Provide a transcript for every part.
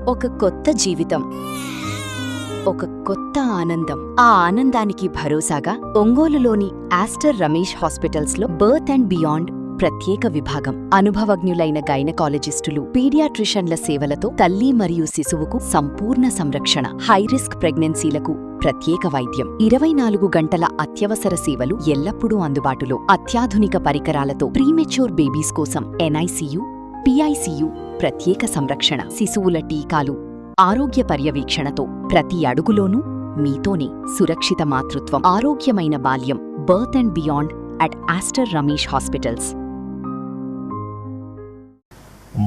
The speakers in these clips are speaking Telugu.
ఒక కొత్త జీవితం, ఒక కొత్త ఆనందం. ఆ ఆనందానికి భరోసాగా ఒంగోలులోని ఆస్టర్ రమేష్ హాస్పిటల్స్లో బర్త్ అండ్ బియాండ్ ప్రత్యేక విభాగం. అనుభవజ్ఞులైన గైనకాలజిస్టులు, పీడియాట్రిషన్ల సేవలతో తల్లి మరియు శిశువుకు సంపూర్ణ సంరక్షణ. హైరిస్క్ ప్రెగ్నెన్సీలకు ప్రత్యేక వైద్యం. 24 గంటల అత్యవసర సేవలు ఎల్లప్పుడూ అందుబాటులో. అత్యాధునిక పరికరాలతో ప్రీమెచ్యూర్ బేబీస్ కోసం ఎన్ఐసియు, పిఐసియు ప్రత్యేక సంరక్షణ. శిశువుల టీకాలు, ఆరోగ్య పర్యవేక్షణతో ప్రతి అడుగులోనూ మీతోనే. సురక్షిత మాతృత్వం, ఆరోగ్యమైన బాల్యం. Birth and beyond at Aster Ramesh hospitals.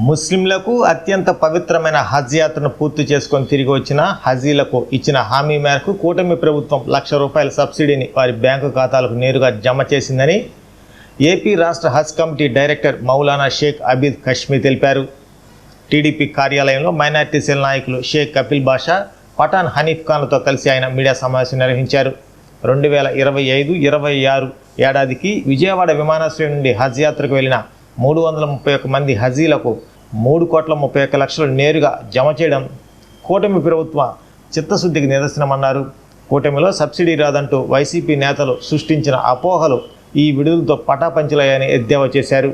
ముస్లింలకు అత్యంత పవిత్రమైన హజ్ యాత్రను పూర్తి చేసుకొని తిరిగి వచ్చిన హజీలకు ఇచ్చిన హామీ మేరకు కూటమి ప్రభుత్వం ₹1,00,000 సబ్సిడీని వారి బ్యాంకు ఖాతాలకు నేరుగా జమ చేసిందని ఏపీ రాష్ట్ర హజ్ కమిటీ డైరెక్టర్ మౌలానా షేక్ అబీద్ కష్మీ తెలిపారు. టీడీపీ కార్యాలయంలో మైనార్టీ సెల్ నాయకులు షేక్ కపిల్ బాషా, పఠాన్ హనీఫ్ ఖాన్లతో కలిసి ఆయన మీడియా సమావేశం నిర్వహించారు. 2025-26 ఏడాదికి విజయవాడ విమానాశ్రయం నుండి హజ్ యాత్రకు వెళ్లిన 331 మంది హజీలకు ₹3,31,00,000 నేరుగా జమ చేయడం కూటమి ప్రభుత్వ చిత్తశుద్ధికి నిదర్శనమన్నారు. కూటమిలో సబ్సిడీ రాదంటూ వైసీపీ నేతలు సృష్టించిన అపోహలు ఈ విడుదలతో పటాపంచలయ్యాయని ఎద్దేవా చేశారు.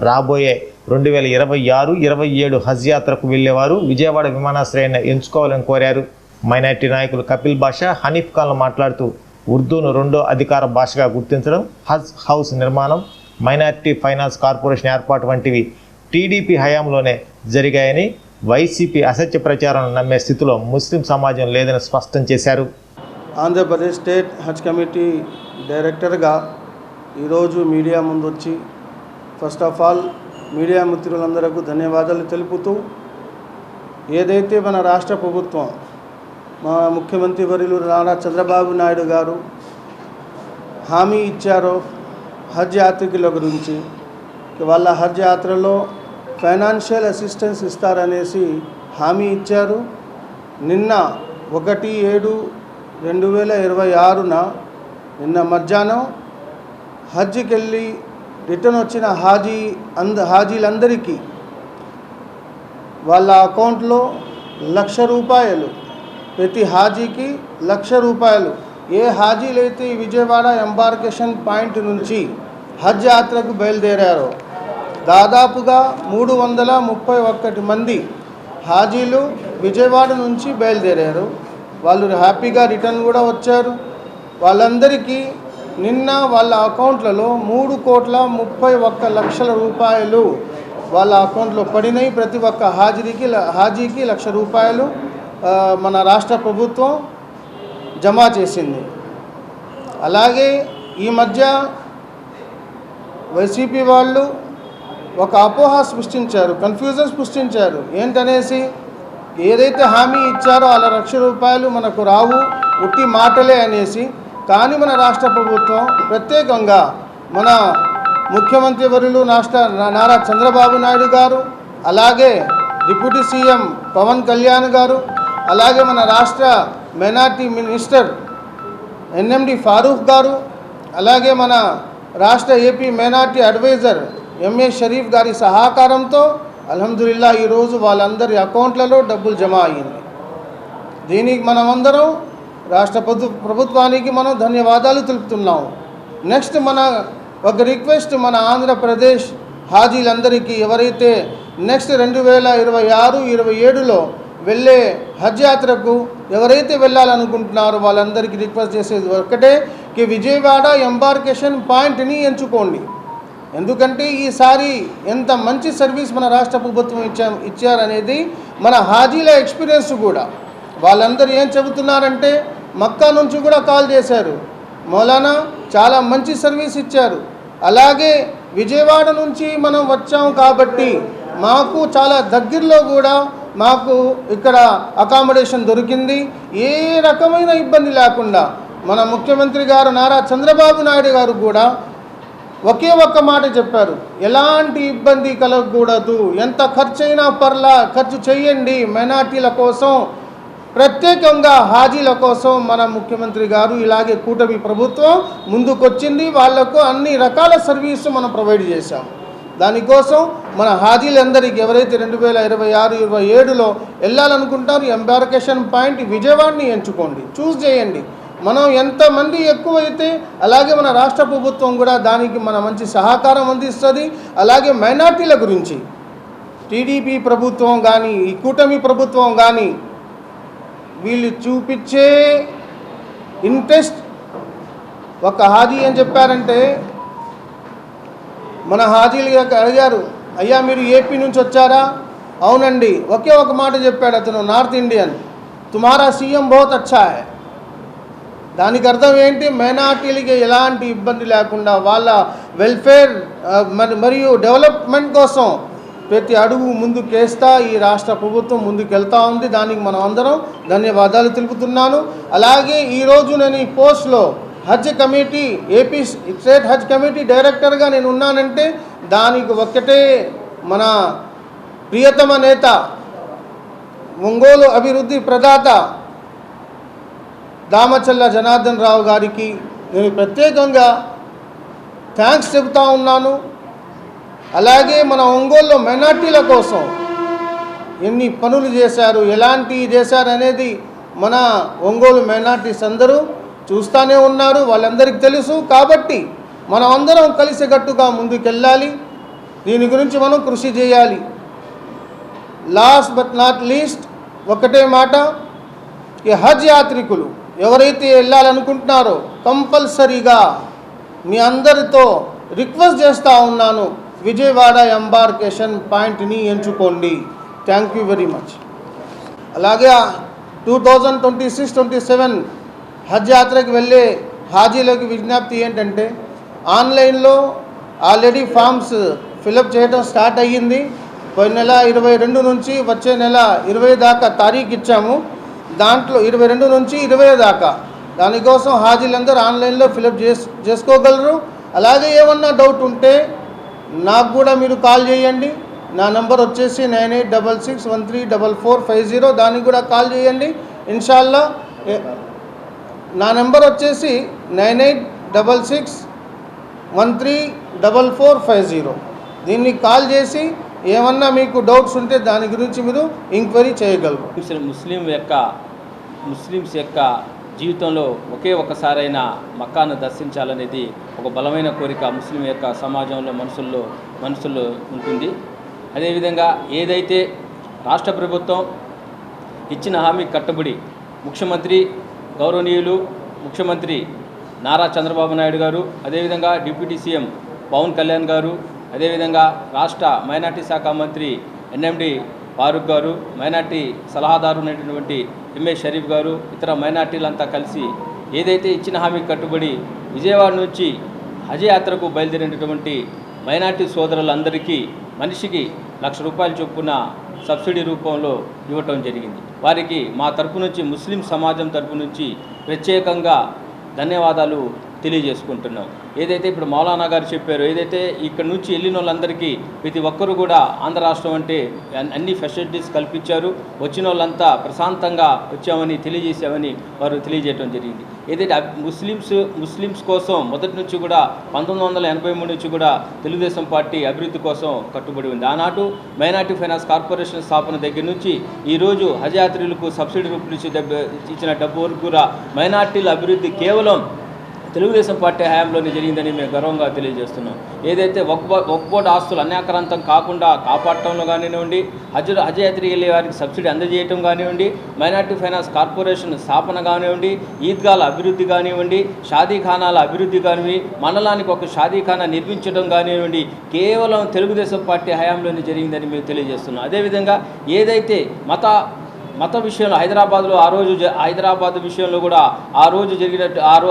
రాబోయే 2026-27 హజ్ యాత్రకు వెళ్లేవారు విజయవాడ విమానాశ్రయాన్ని ఎంచుకోవాలని కోరారు. మైనార్టీ నాయకులు కపిల్ బాషా, హనీఫ్ ఖాన్లు మాట్లాడుతూ ఉర్దూను రెండో అధికార భాషగా గుర్తించడం, హజ్ హౌస్ నిర్మాణం, మైనార్టీ ఫైనాన్స్ కార్పొరేషన్ ఏర్పాటు వంటివి టీడీపీ హయాంలోనే జరిగాయని, వైసీపీ అసత్య ప్రచారం నమ్మే స్థితిలో ముస్లిం సమాజం లేదని స్పష్టం చేశారు. ఆంధ్రప్రదేశ్ స్టేట్ హజ్ కమిటీ డైరెక్టర్గా ఈరోజు మీడియా ముందు వచ్చి ఫస్ట్ ఆఫ్ ఆల్ మీడియా మిత్రులందరికీ ధన్యవాదాలు తెలుపుతూ, ఏదైతే మన రాష్ట్ర ప్రభుత్వం, మా ముఖ్యమంత్రి వర్యులు నారా చంద్రబాబు నాయుడు గారు హామీ ఇచ్చారో హజ్ యాత్రికుల గురించి, వాళ్ళ హజ్ యాత్రలో ఫైనాన్షియల్ అసిస్టెన్స్ ఇస్తారనేసి హామీ ఇచ్చారు. నిన్న 1/7/2026 నిన్న మధ్యాహ్నం హజ్కి వెళ్ళి రిటర్న్ వచ్చిన హాజీలందరికీ వాళ్ళ అకౌంట్లో ₹1,00,000, ప్రతి హాజీకి ₹1,00,000. ఏ హాజీలైతే విజయవాడ ఎంబార్కేషన్ పాయింట్ నుంచి హజ్ యాత్రకు బయలుదేరారో దాదాపుగా 331 మంది హాజీలు విజయవాడ నుంచి బయలుదేరారు. వాళ్ళు హ్యాపీగా రిటర్న్ కూడా వచ్చారు. వాళ్ళందరికీ నిన్న వాళ్ళ అకౌంట్లలో ₹3,31,00,000 వాళ్ళ అకౌంట్లో పడినాయి. ప్రతి ఒక్క హాజీకి ₹1,00,000 మన రాష్ట్ర ప్రభుత్వం జమ చేసింది. అలాగే ఈ మధ్య వైసీపీ వాళ్ళు ఒక అపోహ సృష్టించారు, కన్ఫ్యూజన్ సృష్టించారు. ఏంటనేసి, ఏదైతే హామీ ఇచ్చారో అలా ₹1,00,000 మనకు రావు, ఉట్టి మాటలే అనేసి. కానీ మన రాష్ట్ర ప్రభుత్వం ప్రత్యేకంగా మన ముఖ్యమంత్రి వర్యులు నారా చంద్రబాబు నాయుడు గారు, అలాగే డిప్యూటీ సీఎం పవన్ కళ్యాణ్ గారు, అలాగే మన రాష్ట్ర మైనార్టీ మినిస్టర్ ఎన్ఎండి ఫారూక్ గారు, అలాగే మన రాష్ట్ర AP minority advisor M A Sharif గారి సహకారంతో అల్హమ్దులిల్లా ఈరోజు వాళ్ళందరి అకౌంట్లలో డబ్బులు జమ అయ్యింది. దీనికి మనమందరం రాష్ట్ర ప్రభుత్వానికి మనం ధన్యవాదాలు తెలుపుతున్నాము. నెక్స్ట్ మన ఒక రిక్వెస్ట్, మన ఆంధ్రప్రదేశ్ హాజీలందరికీ ఎవరైతే నెక్స్ట్ 2026-27లో వెళ్ళే హజ్ యాత్రకు ఎవరైతే వెళ్ళాలనుకుంటున్నారో వాళ్ళందరికీ రిక్వెస్ట్ చేసేది ఒక్కటే, విజయవాడ ఎంబార్కేషన్ పాయింట్ని ఎంచుకోండి. ఎందుకంటే ఈసారి ఎంత మంచి సర్వీస్ మన రాష్ట్ర ప్రభుత్వం ఇచ్చారనేది మన హాజీల ఎక్స్పీరియన్స్ కూడా. వాళ్ళందరూ ఏం చెబుతున్నారంటే, మక్కా నుంచి కూడా కాల్ చేశారు, మౌలానా చాలా మంచి సర్వీస్ ఇచ్చారు, అలాగే విజయవాడ నుంచి మనం వచ్చాం కాబట్టి మాకు చాలా దగ్గరలో కూడా మాకు ఇక్కడ అకామిడేషన్ దొరికింది, ఏ రకమైన ఇబ్బంది లేకుండా. మన ముఖ్యమంత్రి గారు నారా చంద్రబాబు నాయుడు గారు కూడా ఒకే ఒక్క మాట చెప్పారు, ఎలాంటి ఇబ్బంది కలగకూడదు, ఎంత ఖర్చైనా ఖర్చు చేయండి మైనార్టీల కోసం, ప్రత్యేకంగా హాజీల కోసం మన ముఖ్యమంత్రి గారు ఇలాగే కూటమి ప్రభుత్వం ముందుకొచ్చింది. వాళ్లకు అన్ని రకాల సర్వీసు మనం ప్రొవైడ్ చేశాం. దానికోసం మన హాజీలందరికీ ఎవరైతే 2026-27లో వెళ్ళాలనుకుంటారో ఎంబార్కేషన్ పాయింట్ విజయవాడని ఎంచుకోండి, చూస్ చేయండి. మనం ఎంతమంది ఎక్కువైతే అలాగే మన రాష్ట్ర ప్రభుత్వం కూడా దానికి మన మంచి సహకారం అందిస్తుంది. అలాగే మైనార్టీల గురించి టీడీపీ ప్రభుత్వం కానీ ఈ కూటమి ప్రభుత్వం కానీ వీళ్ళు చూపించే ఇంట్రెస్ట్, ఒక హాజీ ఏం చెప్పారంటే, మన హాజీలు అడిగారు, అయ్యా మీరు ఏపీ నుంచి వచ్చారా? అవునండి. ఒకే ఒక మాట చెప్పాడు అతను, నార్త్ ఇండియన్, తుమారా సీఎం బహుత్ అచ్చా హై. దానికి అర్థం ఏంటి? మైనార్టీలకి ఎలాంటి ఇబ్బంది లేకుండా వాళ్ళ వెల్ఫేర్ మరియు డెవలప్మెంట్ కోసం ప్రతి అడుగు ముందుకేస్తా ఈ రాష్ట్ర ప్రభుత్వం ముందుకెళ్తా ఉంది. దానికి మనం అందరం ధన్యవాదాలు తెలుపుతున్నాను. అలాగే ఈరోజు నేను ఈ పోస్ట్లో హజ్ కమిటీ, ఏపీ స్టేట్ హజ్ కమిటీ డైరెక్టర్గా నేను ఉన్నానంటే దానికి ఒక్కటే మన ప్రియతమ నేత, ఒంగోలు అభివృద్ధి ప్రదాత దామచల్ల జనార్దన్ రావు గారికి నేను ప్రత్యేకంగా థ్యాంక్స్ చెబుతా ఉన్నాను. అలాగే మన ఒంగోలులో మైనార్టీల కోసం ఎన్ని పనులు చేశారు, ఎలాంటి చేశారు అనేది మన ఒంగోలు మైనార్టీస్ అందరూ చూస్తూనే ఉన్నారు, వాళ్ళందరికీ తెలుసు. కాబట్టి మనం అందరం కలిసికట్టుగా ముందుకెళ్ళాలి, దీని గురించి మనం కృషి చేయాలి. లాస్ట్ బట్ నాట్ లీస్ట్ ఒకటే మాట, ఈ హజ్ యాత్రికులు ఎవరైతే వెళ్ళాలనుకుంటున్నారో కంపల్సరీగా మీ అందరితో రిక్వెస్ట్ చేస్తూ ఉన్నాను, విజయవాడ ఎంబార్కేషన్ పాయింట్ని ఎంచుకోండి. Thank you very much. అలాగే 2026-27 హజ్ యాత్రకు వెళ్ళే హాజీలకు విజ్ఞప్తి ఏంటంటే, ఆన్లైన్లో ఆల్రెడీ ఫామ్స్ ఫిలప్ చేయడం స్టార్ట్ అయ్యింది. పోయిన నెల 22 నుంచి వచ్చే నెల 20 దాకా తారీఖు ఇచ్చాము. దాంట్లో 22 నుంచి 20 దాకా దానికోసం హాజీలందరూ ఆన్లైన్లో ఫిలప్ చేసుకోగలరు. అలాగే ఏమన్నా డౌట్ ఉంటే నాకు కూడా మీరు కాల్ చేయండి. నా నంబర్ వచ్చేసి 9866134450. దానికి కూడా కాల్ చేయండి ఇన్షాల్లా. నా నెంబర్ వచ్చేసి 9866134450. దీన్ని కాల్ చేసి ఏమన్నా మీకు డౌట్స్ ఉంటే దాని గురించి మీరు ఎంక్వైరీ చేయగలరు. ముస్లిమ్స్ యొక్క జీవితంలో ఒకే ఒకసారైనా మక్కాను దర్శించాలనేది ఒక బలమైన కోరిక ముస్లిం యొక్క సమాజంలో మనసుల్లో ఉంటుంది. అదేవిధంగా ఏదైతే రాష్ట్ర ప్రభుత్వం ఇచ్చిన హామీ కట్టుబడి గౌరవనీయులు ముఖ్యమంత్రి నారా చంద్రబాబు నాయుడు గారు, అదేవిధంగా డిప్యూటీ సీఎం పవన్ కళ్యాణ్ గారు, అదేవిధంగా రాష్ట్ర మైనార్టీ శాఖ మంత్రి ఎన్ఎండి ఫారూక్ గారు, మైనార్టీ సలహాదారు అయినటువంటి ఎంఏ షరీఫ్ గారు, ఇతర మైనార్టీలంతా కలిసి ఏదైతే ఇచ్చిన హామీ కట్టుబడి విజయవాడ నుంచి హజ్ యాత్రకు బయలుదేరినటువంటి మైనార్టీ సోదరులందరికీ మనిషికి ₹1,00,000 చొప్పున సబ్సిడీ రూపంలో ఇవ్వటం జరిగింది. వారికి మా తరపు నుంచి, ముస్లిం సమాజం తరపు నుంచి ప్రత్యేకంగా ధన్యవాదాలు తెలియజేసుకుంటున్నాం. ఏదైతే ఇప్పుడు మౌలానా గారు చెప్పారో, ఏదైతే ఇక్కడ నుంచి వెళ్ళిన వాళ్ళందరికీ ప్రతి ఒక్కరు కూడా ఆంధ్ర రాష్ట్రం అంటే అన్ని ఫెసిలిటీస్ కల్పించారు. వచ్చిన వాళ్ళంతా ప్రశాంతంగా వచ్చామని తెలియజేసామని వారు తెలియజేయడం జరిగింది. ఏదైతే ముస్లిమ్స్ కోసం మొదటి నుంచి కూడా 1983 నుంచి కూడా తెలుగుదేశం పార్టీ అభివృద్ధి కోసం కట్టుబడి ఉంది. ఆనాడు మైనార్టీ ఫైనాన్స్ కార్పొరేషన్ స్థాపన దగ్గర నుంచి ఈరోజు హజ్ యాత్రికులకు సబ్సిడీ రూపంలో ఇచ్చిన డబ్బు వరకు కూడా మైనార్టీల అభివృద్ధి కేవలం తెలుగుదేశం పార్టీ హయాంలోనే జరిగిందని మేము గర్వంగా తెలియజేస్తున్నాం. ఏదైతే వక్ఫ్ ఆస్తులు అన్యాక్రాంతం కాకుండా కాపాడటంలో కానివ్వండి, హజ్ యాత్రికి వెళ్ళే వారికి సబ్సిడీ అందజేయటం కానివ్వండి, మైనార్టీ ఫైనాన్స్ కార్పొరేషన్ స్థాపన కానివ్వండి, ఈద్గాల అభివృద్ధి కానివ్వండి, షాదీఖానాల అభివృద్ధి కానివ్వండి, మండలానికి ఒక షాదీఖానా నిర్మించడం కానివ్వండి, కేవలం తెలుగుదేశం పార్టీ హయాంలోనే జరిగిందని మేము తెలియజేస్తున్నాం. అదేవిధంగా ఏదైతే మత విషయంలో హైదరాబాద్ విషయంలో కూడా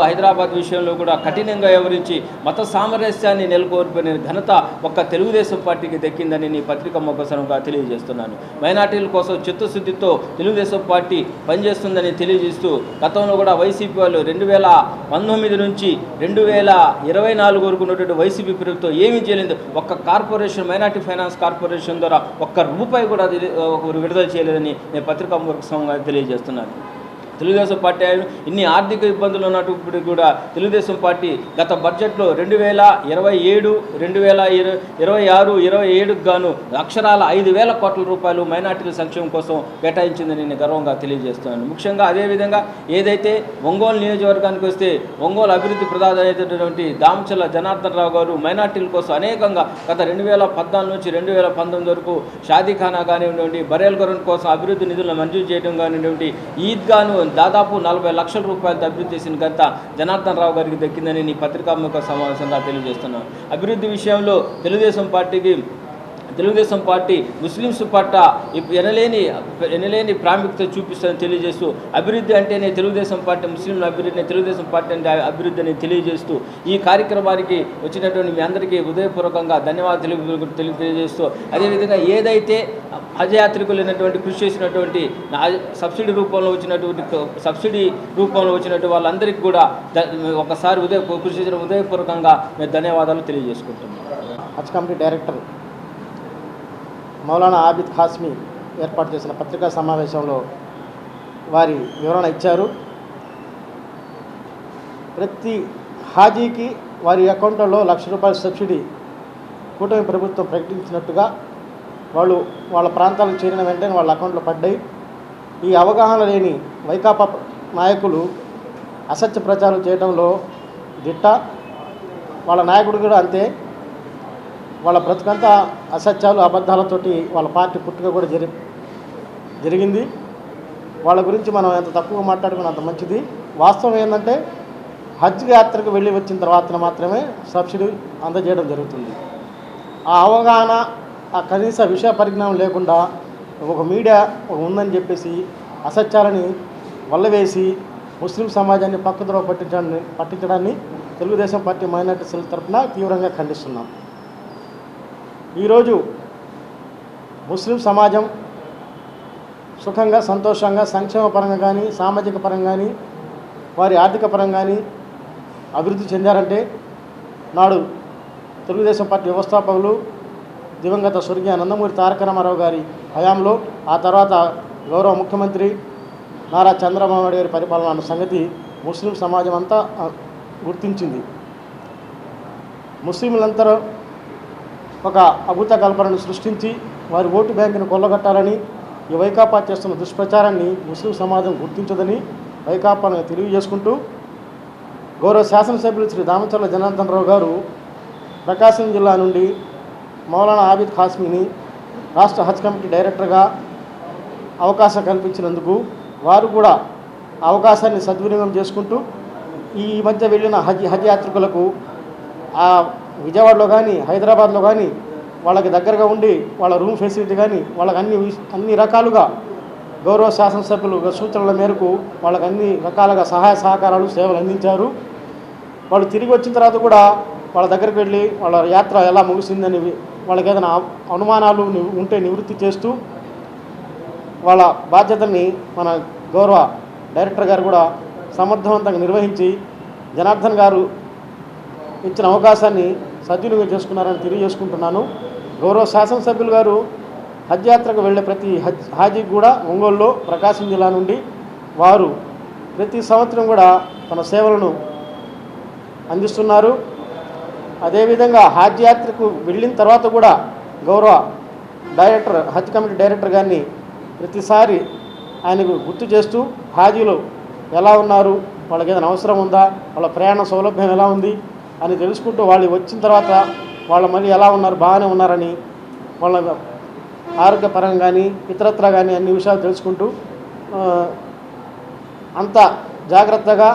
హైదరాబాద్ విషయంలో కూడా కఠినంగా వ్యవహరించి మత సామరస్యాన్ని నెలకొల్పిన ఘనత ఒక్క తెలుగుదేశం పార్టీకి దక్కిందని నీ పత్రిక ముఖసరంగా తెలియజేస్తున్నాను. మైనార్టీల కోసం చిత్తశుద్ధితో తెలుగుదేశం పార్టీ పనిచేస్తుందని తెలియజేస్తూ, గతంలో కూడా వైసీపీ వాళ్ళు 2019 నుంచి 2024 వరకు ఉన్నటువంటి వైసీపీ ప్రభుత్వం ఏమీ చేయలేదు. ఒక్క కార్పొరేషన్, మైనార్టీ ఫైనాన్స్ కార్పొరేషన్ ద్వారా ₹1 కూడా విడుదల చేయలేదని నేను పత్రికా ముఖసరంగా తెలియజేస్తున్నాను. తెలుగుదేశం పార్టీ ఇన్ని ఆర్థిక ఇబ్బందులు ఉన్నప్పుడు కూడా తెలుగుదేశం పార్టీ గత బడ్జెట్లో 2027, 2026, 27కు గాను అక్షరాల 5,000 కోట్ల రూపాయలు మైనార్టీల సంక్షేమం కోసం కేటాయించిందని నేను గర్వంగా తెలియజేస్తున్నాను. ముఖ్యంగా అదేవిధంగా ఏదైతే ఒంగోలు నియోజకవర్గానికి వస్తే ఒంగోలు అభివృద్ధి ప్రదాత అయినటువంటి దామచల్ల జనార్దన్ రావు గారు మైనార్టీల కోసం అనేకంగా గత 2014 నుంచి 2019 వరకు షాదీఖానా కానివ్వండి, బరేల్ గొర్రెన్ కోసం అభివృద్ధి నిధులను మంజూరు చేయడం కానివ్వండి, ఈద్గాను దాదాపు 40 లక్షల రూపాయలతో అభివృద్ధి చేసిన ఘనత జనార్దన్ రావు గారికి దక్కిందని నీ పత్రికాముఖ సమావేశంగా తెలియజేస్తున్నాను. అభివృద్ధి విషయంలో తెలుగుదేశం పార్టీ ముస్లింస్ పట్ల ఎనలేని ప్రాముఖ్యత చూపిస్తుందని తెలియజేస్తూ అభివృద్ధి అంటేనే తెలుగుదేశం పార్టీ, ముస్లింల అభివృద్ధిని తెలుగుదేశం పార్టీ అంటే అభివృద్ధి అని తెలియజేస్తూ ఈ కార్యక్రమానికి వచ్చినటువంటి మీ అందరికీ హృదయపూర్వకంగా ధన్యవాదాలు తెలియజేస్తూ అదేవిధంగా ఏదైతే హజ్ యాత్రికులు అయినటువంటి కృషి చేసినటువంటి సబ్సిడీ రూపంలో వచ్చినటువంటి వాళ్ళందరికీ కూడా ఒకసారి కృషి చేసిన హృదయపూర్వకంగా మేము ధన్యవాదాలు తెలియజేసుకుంటున్నాం. హజ్ కమిటీ డైరెక్టర్ మౌలానా ఆబిద్ ఖాస్మీ ఏర్పాటు చేసిన పత్రికా సమావేశంలో వారి వివరణ ఇచ్చారు. ప్రతి హాజీకి వారి అకౌంట్లలో ₹1,00,000 సబ్సిడీ కూటమి ప్రభుత్వం ప్రకటించినట్టుగా వాళ్ళ ప్రాంతాలకు చేరిన వెంటనే వాళ్ళ అకౌంట్లో పడ్డాయి. ఈ అవగాహన లేని వైకాపా నాయకులు అసత్య ప్రచారం చేయడంలో దిట్ట. వాళ్ళ నాయకుడు కూడా అంతే. వాళ్ళ బ్రతుకంతా అసత్యాలు, అబద్ధాలతోటి వాళ్ళ పార్టీ పుట్టుక కూడా జరిగింది. వాళ్ళ గురించి మనం ఎంత తక్కువ మాట్లాడుకున్నా అంత మంచిది. వాస్తవం ఏంటంటే హజ్ యాత్రకు వెళ్ళి వచ్చిన తర్వాత మాత్రమే సబ్సిడీ అందజేయడం జరుగుతుంది. ఆ అవగాహన, ఆ కనీస విషయ పరిజ్ఞానం లేకుండా ఒక మీడియా ఉందని చెప్పేసి అసత్యాలని వల్లవేసి ముస్లిం సమాజాన్ని పక్కదోవ పట్టించడాన్ని తెలుగుదేశం పార్టీ మైనార్టీ సెల్ తరఫున తీవ్రంగా ఖండిస్తున్నాం. ఈరోజు ముస్లిం సమాజం సుఖంగా, సంతోషంగా, సంక్షేమ పరంగా కానీ, సామాజిక పరంగా కానీ, వారి ఆర్థిక పరంగా కానీ అభివృద్ధి చెందారంటే నాడు తెలుగుదేశం పార్టీ వ్యవస్థాపకులు దివంగత స్వర్గీయ నందమూరి తారక రామారావు గారి హయాంలో, ఆ తర్వాత గౌరవ ముఖ్యమంత్రి నారా చంద్రబాబు నాయుడు గారి పరిపాలన అన్న సంగతి ముస్లిం సమాజం అంతా గుర్తించింది. ముస్లింలందరూ ఒక అభూత కల్పనను సృష్టించి వారి ఓటు బ్యాంకును కొల్లగొట్టాలని ఈ వైకాపా చేస్తున్న దుష్ప్రచారాన్ని ముస్లిం సమాజం గుర్తించదని వైకాపాను తెలియజేసుకుంటూ, గౌరవ శాసనసభ్యులు శ్రీ దామచల్ల జనార్దన్ రావు గారు ప్రకాశం జిల్లా నుండి మౌలానా ఆబిద్ ఖాస్మీని రాష్ట్ర హజ్ కమిటీ డైరెక్టర్గా అవకాశం కల్పించినందుకు వారు కూడా అవకాశాన్ని సద్వినియోగం చేసుకుంటూ ఈ మధ్య వెళ్ళిన హజ్ యాత్రికులకు ఆ విజయవాడలో కానీ, హైదరాబాద్లో కానీ వాళ్ళకి దగ్గరగా ఉండి వాళ్ళ రూమ్ ఫెసిలిటీ కానీ వాళ్ళకి అన్ని రకాలుగా గౌరవ శాసనసభ్యులు సూచనల మేరకు వాళ్ళకి అన్ని రకాలుగా సహాయ సహకారాలు, సేవలు అందించారు. వాళ్ళు తిరిగి వచ్చిన తర్వాత కూడా వాళ్ళ దగ్గరికి వెళ్ళి వాళ్ళ యాత్ర ఎలా ముగిసిందని వాళ్ళకి ఏదైనా అనుమానాలు ఉంటే నివృత్తి చేస్తూ వాళ్ళ బాధ్యతల్ని మన గౌరవ డైరెక్టర్ గారు కూడా సమర్థవంతంగా నిర్వహించి జనార్దన్ గారు ఇచ్చిన అవకాశాన్ని సద్వినియోగం చేసుకున్నారని తెలియజేసుకుంటున్నాను. గౌరవ శాసనసభ్యులు గారు హజ్ యాత్రకు వెళ్ళే ప్రతి హాజీకి కూడా ఒంగోలులో ప్రకాశం జిల్లా నుండి వారు ప్రతి సంవత్సరం కూడా తన సేవలను అందిస్తున్నారు. అదేవిధంగా హజ్ యాత్రకు వెళ్ళిన తర్వాత కూడా గౌరవ డైరెక్టర్, హజ్ కమిటీ డైరెక్టర్ గారిని ప్రతిసారి ఆయనకు గుర్తు చేస్తూ హాజీలు ఎలా ఉన్నారు, వాళ్ళకి ఏదైనా అవసరం ఉందా, వాళ్ళ ప్రయాణ సౌలభ్యం ఎలా ఉంది అని తెలుసుకుంటూ వాళ్ళు వచ్చిన తర్వాత వాళ్ళు మళ్ళీ ఎలా ఉన్నారు, బాగానే ఉన్నారని వాళ్ళ ఆరోగ్యపరంగా కానీ ఇతరత్రా కానీ అన్ని విషయాలు తెలుసుకుంటూ అంత జాగ్రత్తగా,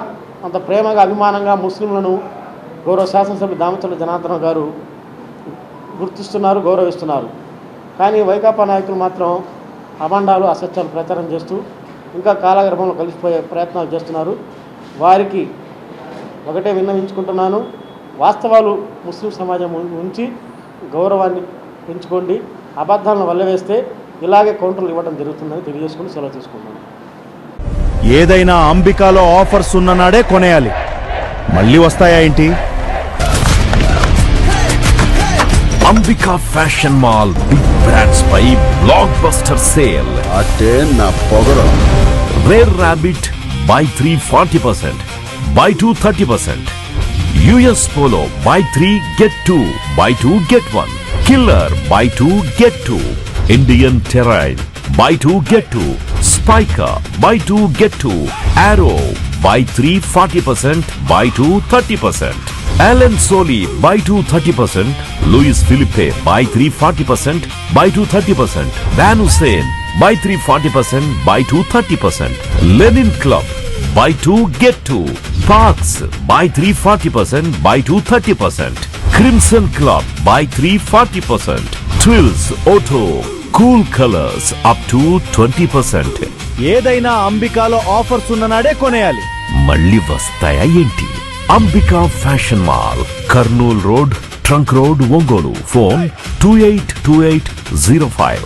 అంత ప్రేమగా, అభిమానంగా ముస్లింలను గౌరవ శాసనసభ్యులు దామచల్ల జనార్దన్ గారు గుర్తిస్తున్నారు, గౌరవిస్తున్నారు. కానీ వైకాపా నాయకులు మాత్రం అభండాలు, అసత్యాలు ప్రచారం చేస్తూ ఇంకా కాలగర్భంలో కలిసిపోయే ప్రయత్నాలు చేస్తున్నారు. వారికి ఒకటే విన్నవించుకుంటున్నాను, వాస్తవాలు ముస్లిం సమాజం ఉంచి గౌరవాన్ని పెంచుకోండి. అబద్ధాలను వల్లవేస్తే ఇలాగే కౌంటర్లు ఇవ్వడం జరుగుతుందని తెలియజేసుకుని సెలవు తీసుకున్నాను. ఏదైనా అంబికాలో ఆఫర్స్ ఉన్న నాడే కొనేయాలి, మళ్ళీ వస్తాయా ఏంటి? Ambika fashion mall big brands పై బ్లాక్ బస్టర్ సేల్. అంటే నా పొగరు. Rare rabbit buy 3 40%, buy 2 30%. US Polo, buy 3 get 2, buy 2 get 1. Killer, buy 2 get 2. Indian Terrain, buy 2 get 2. Spiker, buy 2 get 2. Arrow, buy 3 40%, buy 2 30%. Alan Soli, buy 2 30%. Louis Philippe, buy 3 40%, buy 2 30%. Van Hussein, buy 3 40%, buy 2 30%. Lenin Club, buy 2 get 2. Parks, buy 3 40%, buy 2 30%. Crimson Club, buy 3 40%. Twills Auto, cool colors up to 20%. ఏదైనా అంబికాలో ఆఫర్స్ ఉన్ననాడే కొనేయాలి. మళ్ళీ వస్తాయా ఏంటి? Ambika fashion mall, Kurnool road, trunk road, Ongole. Phone 282805.